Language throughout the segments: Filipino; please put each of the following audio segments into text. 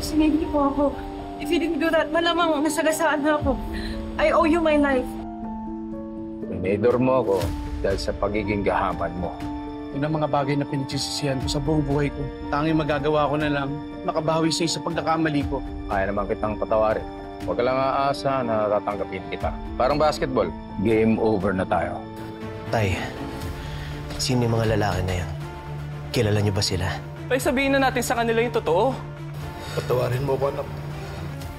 Sige, hindi po ako. If you didn't do that, malamang nasagasaan na ako. I owe you my life. Tinidor mo ako dahil sa pagiging gahaman mo. Yun ang mga bagay na pinagsisisihan ko sa buong buhay ko. Tanging magagawa ko na lang, makabawi sa pagkakamali ko. Kaya naman kitang patawarin. Huwag ka lang aasa na tatanggapin kita. Parang basketball, game over na tayo. Tay, sino yung mga lalaki na yan? Kilala niyo ba sila? Tay, sabihin na natin sa kanila yung totoo. Patawarin mo ko, anak.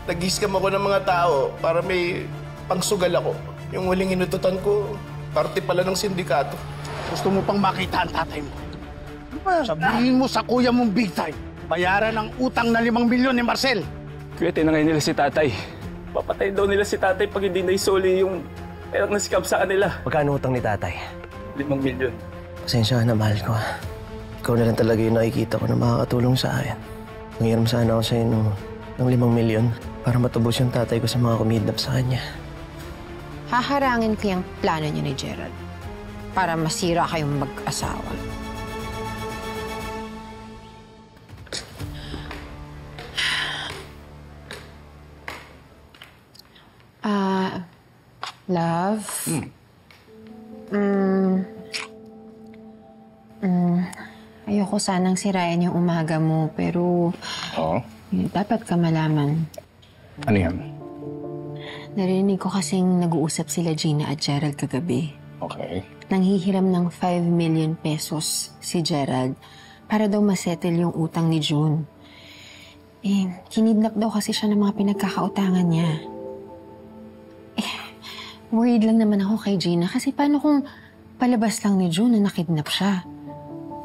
Nag-scam ako ng mga tao para may pangsugal ako. Yung huling inututan ko, parte pala ng sindikato. Gusto mo pang makita ang tatay mo? Sabihin mo sa kuya mong big time, bayaran ang utang na 5 milyon ni Marcel. Kuya, tinangay nila si tatay. Papatay daw nila si tatay pag hindi naisuli yung perang nasikap sa kanila. Magkano utang ni tatay? 5 milyon. Pasensya na, mahal ko. Ikaw na lang talaga yung nakikita ko na makakatulong sa akin. Nangiram sana ako sa'yo ng 5 milyon para matubos yung tatay ko sa mga kumidnap sa kanya. Haharangin ko yung plano niyo ni Gerald para masira kayong mag-asawa. Love? Ayoko sanang sirayan yung umaga mo, pero dapat ka malaman. Ano yan? Narinig ko kasing nag-uusap sila Gina at Gerald kagabi. Okay. Nanghihiram ng 5 million pesos si Gerald para daw masettle yung utang ni June. Kinidnap daw kasi siya ng mga pinagkakautangan niya. Worried lang naman ako kay Gina kasi paano kung palabas lang ni June na nakidnap siya?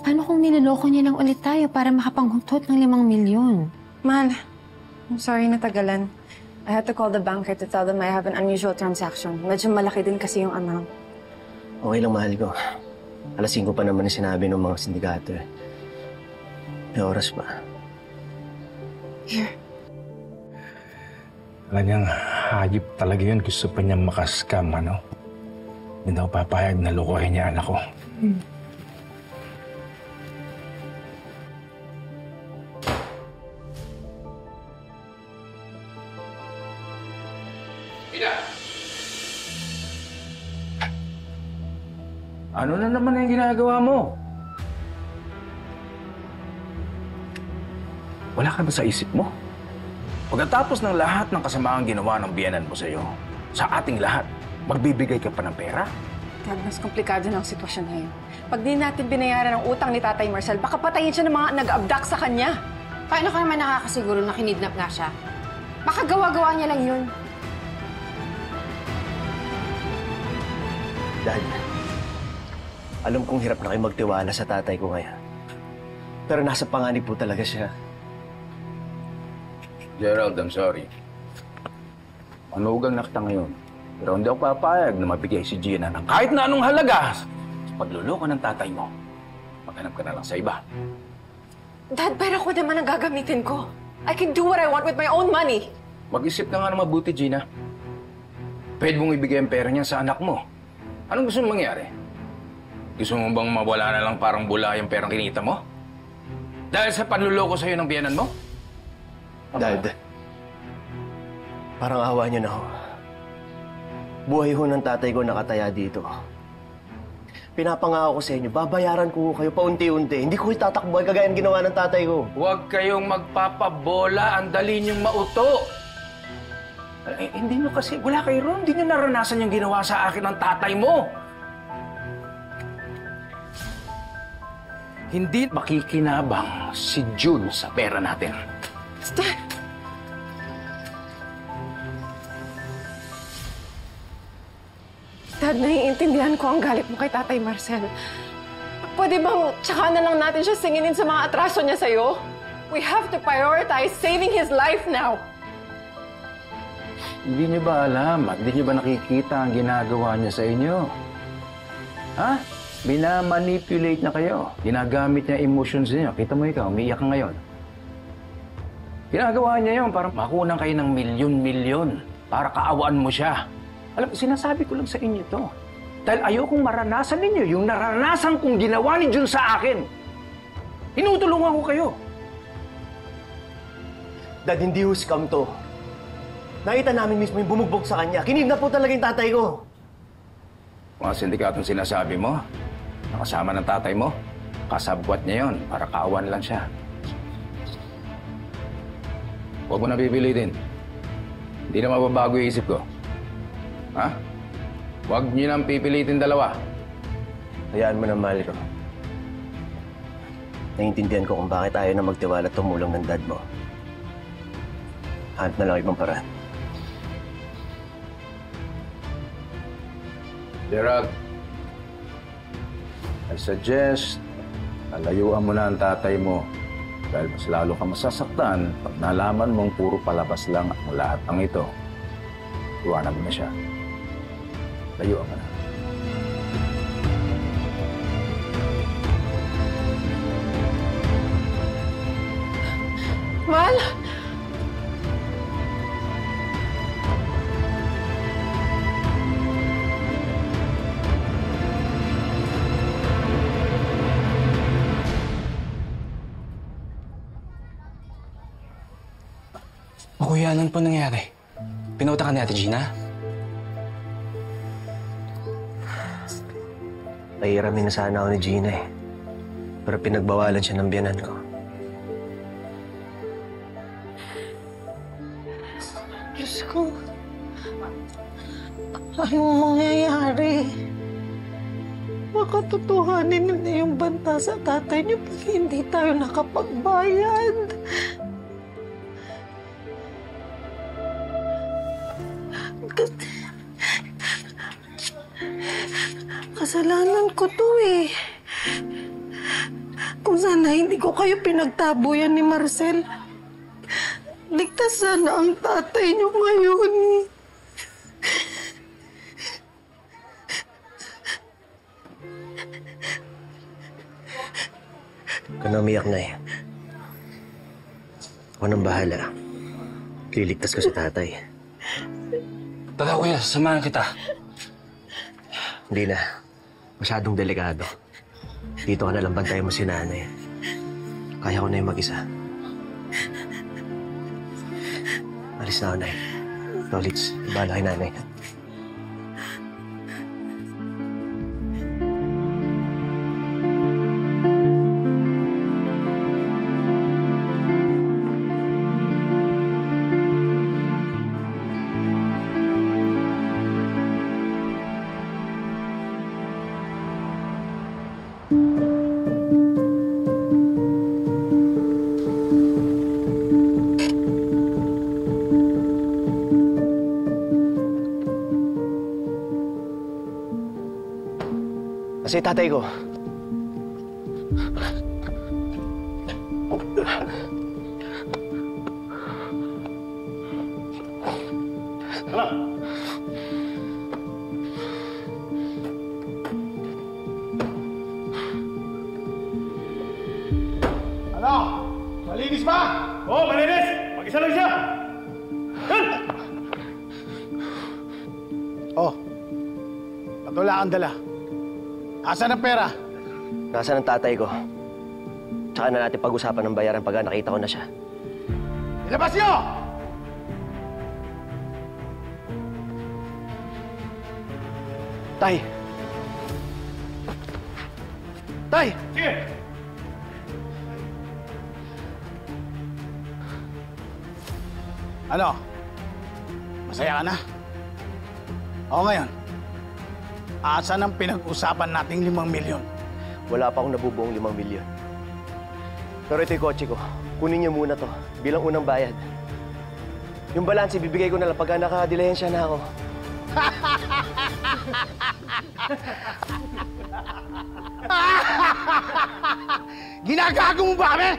Paano kung niloloko niya lang ulit tayo para makapanghutot ng 5 milyon? Mahal, I'm sorry na tagalan. I had to call the banker to tell them I have an unusual transaction. Medyo malaki din kasi yung amount. Okay lang, mahal ko. Alas 5 pa naman yung sinabi ng mga sindikato. May oras pa. Here. Alam niyang hayop talaga yun. Gusto pa niyang makaskam, ano? Hindi daw papayag na lukuhin niya anak ko. Ano na naman ang ginagawa mo? Wala ka ba sa isip mo? Pagkatapos ng lahat ng kasamaang ginawa ng biyenan mo sa'yo, sa ating lahat, magbibigay ka pa ng pera? Dad, mas komplikado na ang sitwasyon ngayon. Pag di natin binayaran ang utang ni Tatay Marcel, baka patayin siya ng mga nag-abduct sa kanya. Paano ka naman nakakasiguro na kinidnap nga siya? Baka gawa-gawa niya lang yun. Dad, alam kong hirap na kayo magtiwala sa tatay ko ngayon. Pero nasa panganib po talaga siya. Gerald, I'm sorry. Manugang na kita ngayon. Pero hindi ako papayag na mabigay si Gina ng kahit na anong halaga sa pagluloko ng tatay mo. Maghanap ka na lang sa iba. Dad, pera ko naman ang gagamitin ko. I can do what I want with my own money. Mag-isip ka nga na mabuti, Gina. Pwede mong ibigay ang pera niya sa anak mo. Anong gusto mong mangyari? Gusto mo bang mawala na lang parang bula yung perang kinita mo? Dahil sa panluloko sa'yo ng biyanan mo? Dad, parang awa niyo na ho. Buhay ho ng tatay ko nakataya dito. Pinapangako ko sa inyo, babayaran ko kayo paunti-unti. Hindi ko itatakbo kagaya ng ginawa ng tatay ko. Huwag kayong magpapabola. Ang dali niyong mauto. Hindi nyo kasi, wala kayo ron. Hindi nyo naranasan yung ginawa sa akin ng tatay mo. Hindi makikinabang si June sa pera natin. Dad! Dad, naiintindihan ko ang galit mo kay Tatay Marcel. Pwede bang tsaka na lang natin siya singinin sa mga atraso niya sa'yo? We have to prioritize saving his life now. Hindi niyo ba alam at hindi niyo ba nakikita ang ginagawa niya sa inyo? Ha? Binamanipulate na kayo. Ginagamit niya emotions niyo. Kita mo ikaw, umiiyak ka ngayon. Ginagawa niya yun para makunan kayo ng milyon-milyon para kaawaan mo siya. Alam, sinasabi ko lang sa inyo to. Dahil ayokong maranasan ninyo yung naranasan kong ginawa ni Jun sa akin. Tinutulungan ko kayo. Dad, hindi ho scam to. Nakita namin mismo yung bumugbog sa kanya. Kinidnap po talaga yung tatay ko. Mga sindikatong sinasabi mo, nakasama ng tatay mo, kasabwat niya yon para kaawan lang siya. Huwag mo na pipilitin. Hindi na mababago yung isip ko. Ha? Huwag niyo nang pipilitin dalawa. Hayaan mo na, mahal ko. Naiintindihan ko kung bakit ayaw na magtiwala at tumulong ng dad mo. Hanap na lang ibang paraan. Gerald, I suggest nalayuan mo na ang tatay mo dahil mas lalo ka masasaktan pag nalaman mong puro palabas lang ang lahat ng ito. Iwanan mo na siya. Layuan mo na. Mal! O kuya, anong po nangyari? Pinauta ka ni Ate Gina? Pahiramin na sana ako ni Gina eh. Pero pinagbawalan siya ng biyanan ko. Diyos ko, anong mangyayari? Baka tutuhanin nila yung banta sa tatay niyo pag hindi tayo nakapagbayad. Kasalanan ko to eh. Kung sana hindi ko kayo pinagtabuyan ni Marcel, ligtas sana ang tatay niyo ngayon. Huwag ka na umiyak na eh. Ako nang bahala. Liligtas ko sa tatay. Tara kuya, samahan kita. Hindi na. Masyadong delikado. Dito ka nalang bantayan mo si nanay. Kaya ko na yung mag-isa. Alis na ako, Nay. Tolits, ibala kay nanay. Kasi tatay ko. Ano? Malinis ba? Oo, malinis! Mag-isa lang siya! Oh, patula kang dala. Asan ang pera? Nasaan ang tatay ko? Tsaka na natin pag-usapan ng bayaran pag nakita ko na siya. Ilabas niyo! Tay! Tay! Sige! Ano? Masaya ka na? Oo ngayon. Asan ang pinag-usapan nating 5 milyon? Wala pa akong nabubuong 5 milyon. Pero ito yung kotse ko. Kunin niyo muna to bilang unang bayad. Yung balance, ibibigay ko na lang pagka nakadilehensya na ako. Ginagago mo ba kami?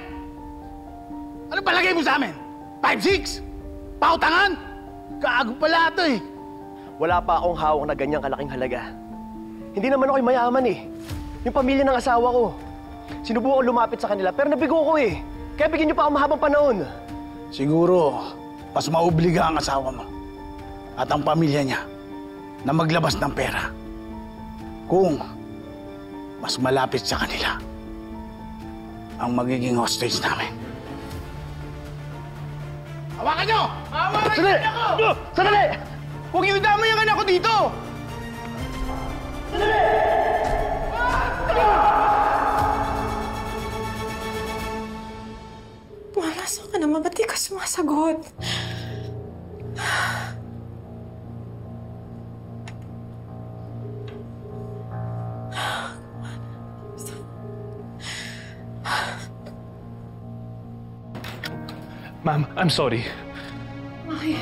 Ano palagay mo sa amin? 5-6? Pautangan? Gago pala ito eh. Wala pa akong hawak na ganyang kalaking halaga. Hindi naman ako'y mayaman eh. Yung pamilya ng asawa ko. Sinubukan ko lumapit sa kanila pero nabigo ko eh. Kaya bigyan niyo pa ako mahabang panahon. Siguro, mas maubliga ang asawa mo at ang pamilya niya na maglabas ng pera kung mas malapit sa kanila ang magiging hostage namin. Hawakan nyo! Hawakan nyo ako! Sandali! Huwag niyo idamay ang anak ko dito! Mama, saan ka naman? Ba't di ka sumasagot? Ma'am, I'm sorry. Ay,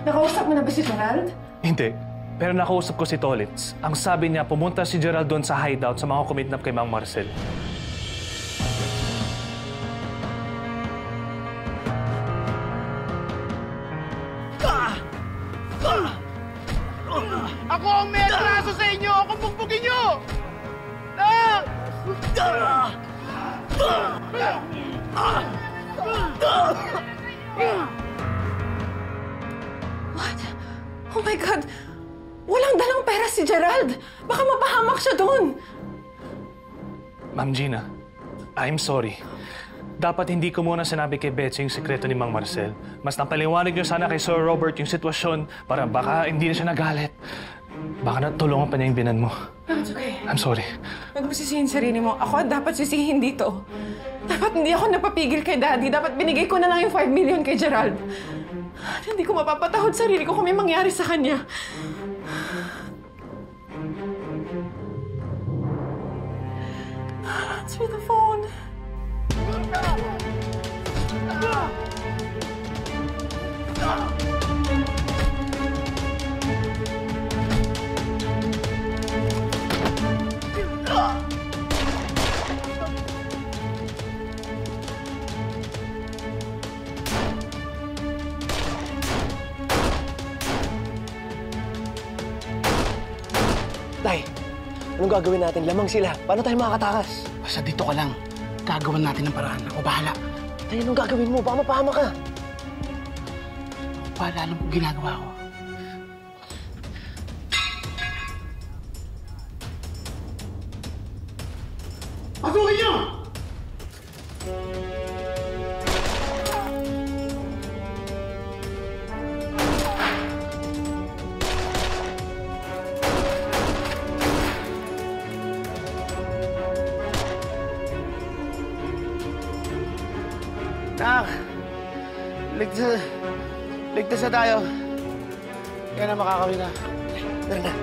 nakausap mo na ba si Gerald? Hindi. Pero nakausap ko si Tolitz. Ang sabi niya, pumunta si Gerald doon sa hideout sa mga kumidnap kay Mang Marcel. Ako ang may atraso sa inyo! Ako bugbugin nyo! What? Oh my God! Walang dalang pera si Gerald! Baka mapahamak siya doon! Ma'am Gina, I'm sorry. Dapat hindi ko muna sinabi kay Betsy yung sekreto ni Mang Marcel. Mas napaliwanag niyo sana kay Sir Robert yung sitwasyon para baka hindi na siya nagalit. Baka natulungan pa niya yung binan mo. No, it's okay. I'm sorry. Huwag mo sisihin sarili mo. Ako dapat sisihin dito. Dapat hindi ako napapigil kay Daddy. Dapat binigay ko na lang yung 5 million kay Gerald. Hindi ko mapapatahod sarili ko kung may mangyari sa kanya. Answer the phone. Tay, anong gagawin natin? Lamang sila. Paano tayo makakatakas? Basta dito ka lang. Gagawan natin ng paraan. Ako bahala. Tay, anong gagawin mo? Baka mapahama ka. Ako bahala lang kung ginagawa ko. Pasukin nyo! Nak! Ligtas na tayo. Kaya na makakawin na. Tara na.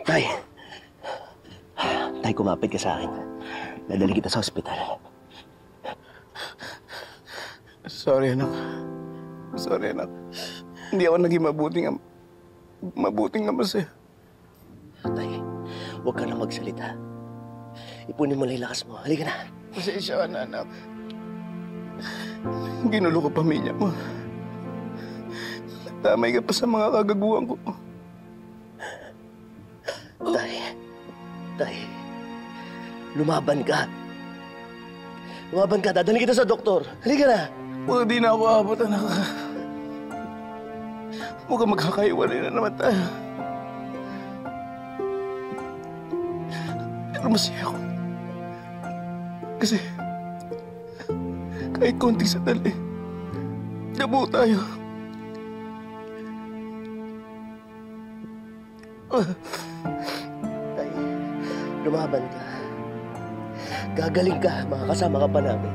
Tay. Tay, kumapit ka sa akin. Dadali kita sa ospital. Sorry, anak. Sorry, anak. Hindi ako naging mabuting ama sa'yo. Tay, huwag ka na magsalita. Ipunin mo lang yung lakas mo. Halika na. Pasensya ka na, anak. Ginulo ko pamilya mo. Tamay ka pa sa mga kagaguhan ko. Tay, lumaban ka. Lumaban ka. Dadali kita sa doktor. Halika na. Huwag di na ako abot, anak. Mukhang magkakaiwalay na naman tayo. Pero masaya ako. Kasi kahit konting sandali, nabuo tayo. Tay, lumaban ka. Gagaling ka. Makakasama ka pa namin.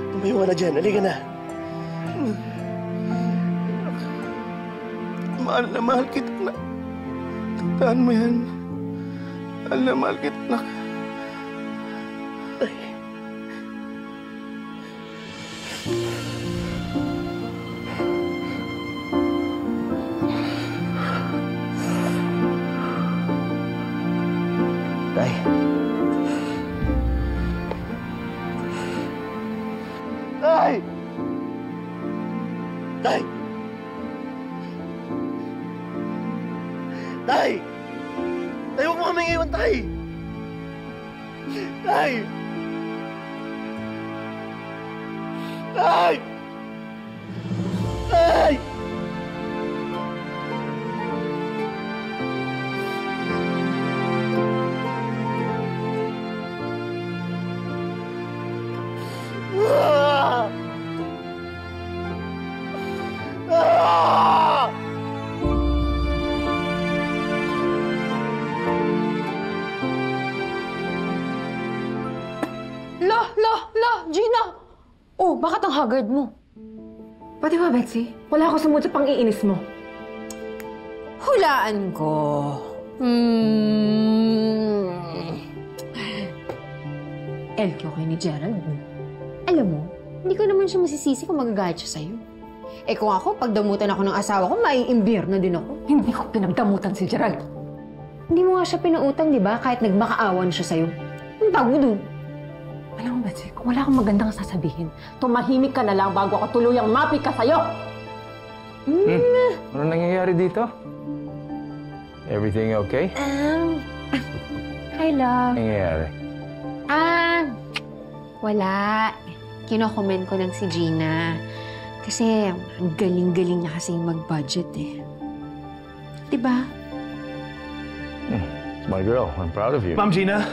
Tumayo ka na dyan. Halika na. Mahal na mahal kita, anak. Tandaan mo yan. Mahal na mahal kita, anak. Tay. Tay. Tay! Tay! Tay! Tay, huwag mo kami ngayon, Tay! Tay! Tay! Tay! Ah! Ah! Gina! Oh, bakit ang haggard mo? Pati ba, Betsy? Wala ako sumut sa pang-iinis mo. Hulaan ko. Elkyo kayo ni Gerald. Alam mo, hindi ko naman siya masisisi kung magagalit siya sa'yo. Eh kung ako, pagdamutan ako ng asawa ko, maiimbir na din ako. Hindi ko pinagdamutan si Gerald. Hindi mo nga siya pinautang, di ba? Kahit nagmakaawan siya sa'yo. Ang bago dun. Alam mo, Betsy, kung wala akong magandang sasabihin, tumahimik ka na lang bago ako tuluyang mapik ka sa'yo. Ano nangyayari dito? Everything okay? Hi, love. Nangyayari? Wala. Kino-comment ko lang si Gina. Kasi ang galing-galing niya kasing mag-budget eh. Diba? Smart girl. I'm proud of you. Ma'am Gina,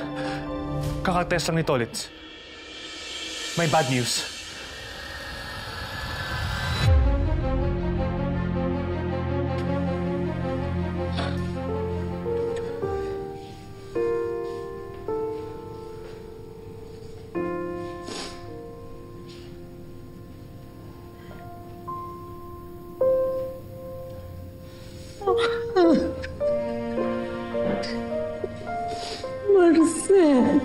kakatest lang ni Tolitz. May bad news. Marcel,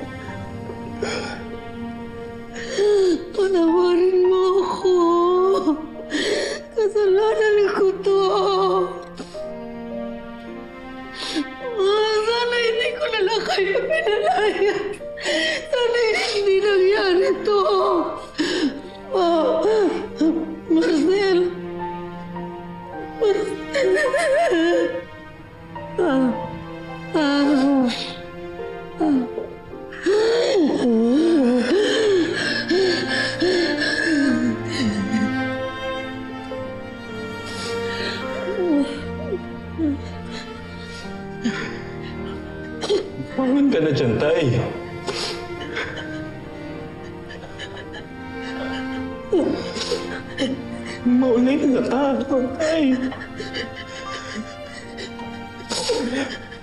panawarin mo ako. Kasalanan ko to. Sana hindi ko na lang kayo pinalayan. Sana hindi nangyari to. Marcel. Pawan ka na dyan, Tay. Maulay na tayo, Tay.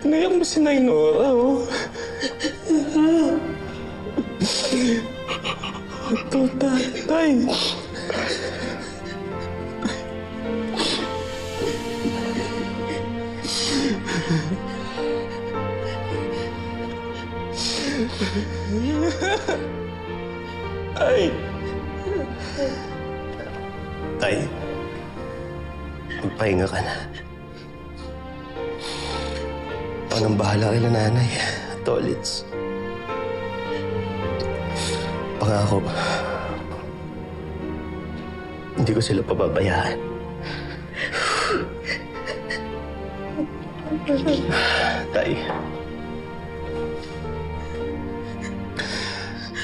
Nayak mo si Nainora, oh. Ito, Tay. Tay! Tay, magpahinga ka na. Ako nang bahala kay nanay, Tolitz. Pangako, hindi ko sila pababayaan. Tay,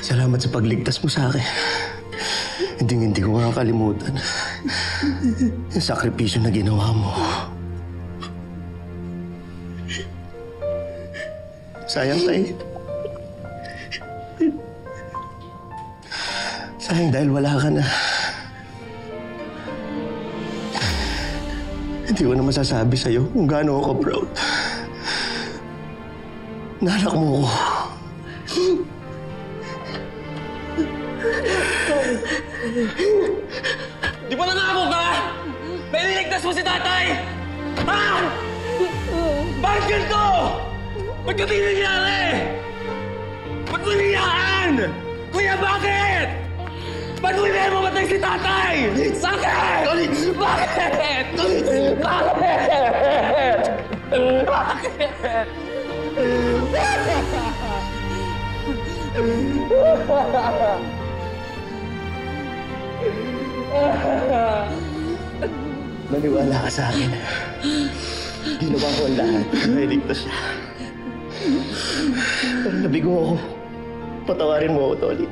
salamat sa pagligtas mo sa akin. Hindi ko makakalimutan yung sakripisyo na ginawa mo. Sayang, Tay. Sayang dahil wala ka na. Hindi ko na masasabi sa'yo kung gaano ako proud. Nanak mo ko. Di ba nangako ka? May niligtas mo si tatay! Ha? Bakit ganito? Ba't ka nangyayari? Ba't mo niyaan? Kuya, bakit? Ba't mo mamatay si tatay? Bakit? Bakit? Bakit? Maniwala ka sa akin. Ginawa ko ang lahat. Nailigtas siya. Pero nabigo ako. Patawarin mo ako, Tolly.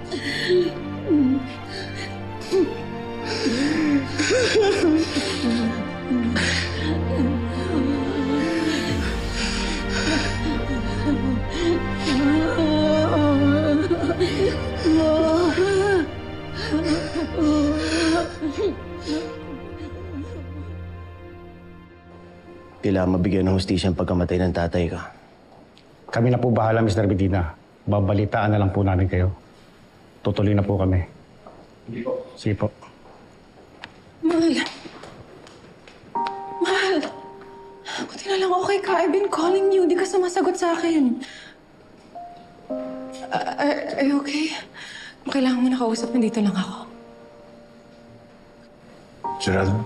Kailangan mabigyan ng hustisya ang pagkamatay ng tatay ka. Kami na po bahala, Mr. Medina. Babalitaan na lang po namin kayo. Tutuloy na po kami. Hindi po. Sige po. Mahal. Mahal. Buti na lang okay ka. I've been calling you. Di ka sumasagot sa akin. Are you okay? Kung kailangan mo nakausap, nandito lang ako. Gerald,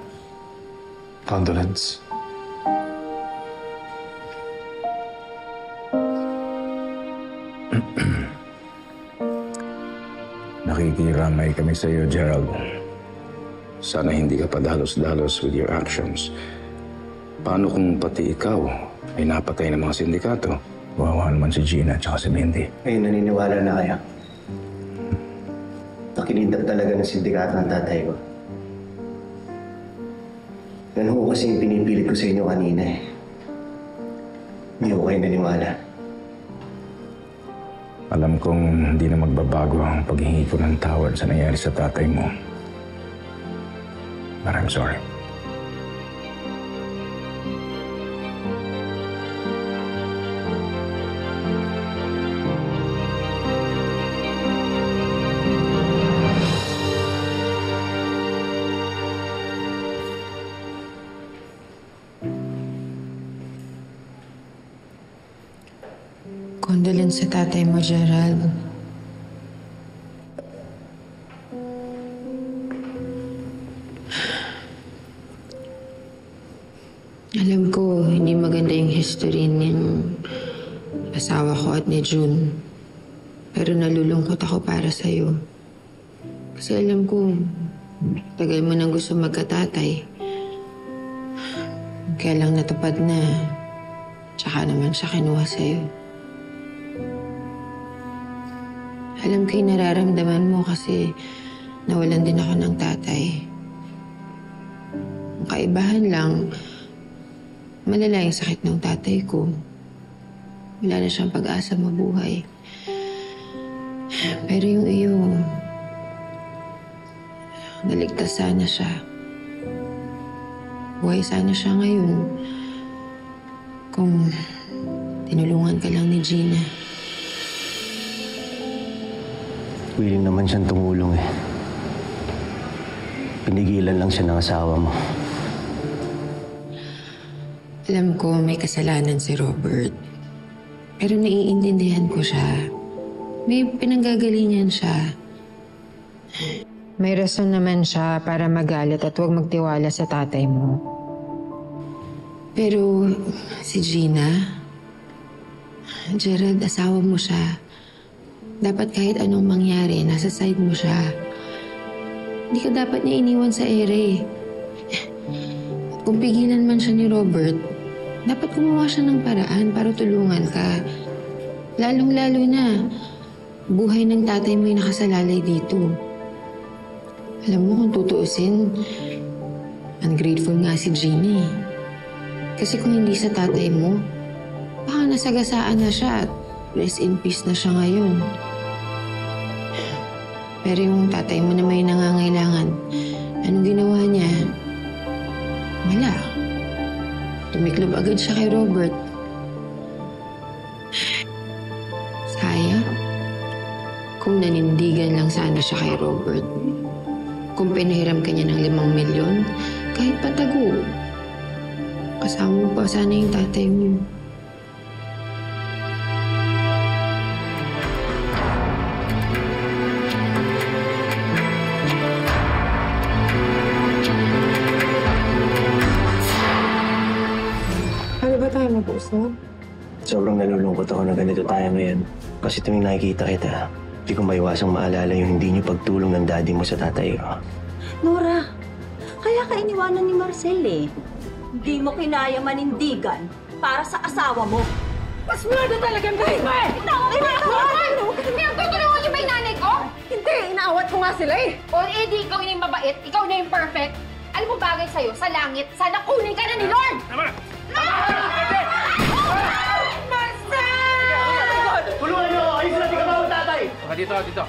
condolence. Nakikiramay kami sa iyo, Gerald. Sana hindi ka padalos-dalos with your actions. Paano kung pati ikaw ay napatay ng mga sindikato? Wawa naman si Gina at si Mindy. Ngayon naniniwala na kaya. Nakinidap talaga ng sindikato ng tatay ko. Ganun ko kasi yung pinipilit ko sa inyo kanina eh. Hindi ko kayo naniwala. Alam kong hindi na magbabago ang paghingi ko ng tawad sa nangyari sa tatay mo. But I'm sorry. Condolence sa tatay mo, Gerald. Alam ko, hindi maganda yung history ng asawa ko at ni June. Pero nalulungkot ako para sa'yo. Kasi alam ko, tagal mo nang gusto magkatatay. Kaya lang natupad na, tsaka naman siya kinuha sa'yo. Alam ko yung nararamdaman mo kasi nawalan din ako ng tatay. Ang kaibahan lang, malala yung sakit ng tatay ko. Wala na siyang pag-asa mabuhay. Pero yung iyo, naligtas sana siya. Buhay sana siya ngayon kung tinulungan ka lang ni Gina. Willing naman siyang tumulong eh. Pinigilan lang siya ng asawa mo. Alam ko may kasalanan si Robert. Pero naiintindihan ko siya. May pinanggagalingan siya. May rason naman siya para magalit at huwag magtiwala sa tatay mo. Pero si Gina, Gerald, asawa mo siya. Dapat kahit anong mangyari, nasa side mo siya. Hindi ka dapat niya iniwan sa ere. At kung pigilan man siya ni Robert, dapat gumawa siya ng paraan para tulungan ka. Lalong-lalo na, buhay ng tatay mo yung nakasalalay dito. Alam mo kung tutuusin, ungrateful nga si Gina. Kasi kung hindi sa tatay mo, baka nasagasaan na siya at rest in peace na siya ngayon. Pero yung tatay mo na may nangangailangan, anong ginawa niya? Wala. Tumiklob agad siya kay Robert. Sayang. Kung nanindigan lang sana siya kay Robert. Kung pinahiram ka niya ng 5 milyon, kahit patago. Kasama mo pa sana yung tatay mo. Sobrang nalulungkot ako na ganito tayo ngayon. Kasi tuwing nakikita kita, hindi ko maiwasang maalala yung hindi niyo pagtulong ng daddy mo sa tatay ko. Nora, kaya ka iniwanan ni Marcel eh. Hindi mo kinaya manindigan para sa asawa mo. Pasmado talaga ang bait mo eh! Pinagtutulungan niyo ba yung nanay ko? Hindi, inaawat ko nga sila eh! O edi ikaw na yung mabait, ikaw na yung perfect. Alam mo bagay sa'yo, sa langit, sana kunin ka na ni Lord! Tama! Marcel! Tulungan niyo! Ayos na, di ka ba tatay? Dito.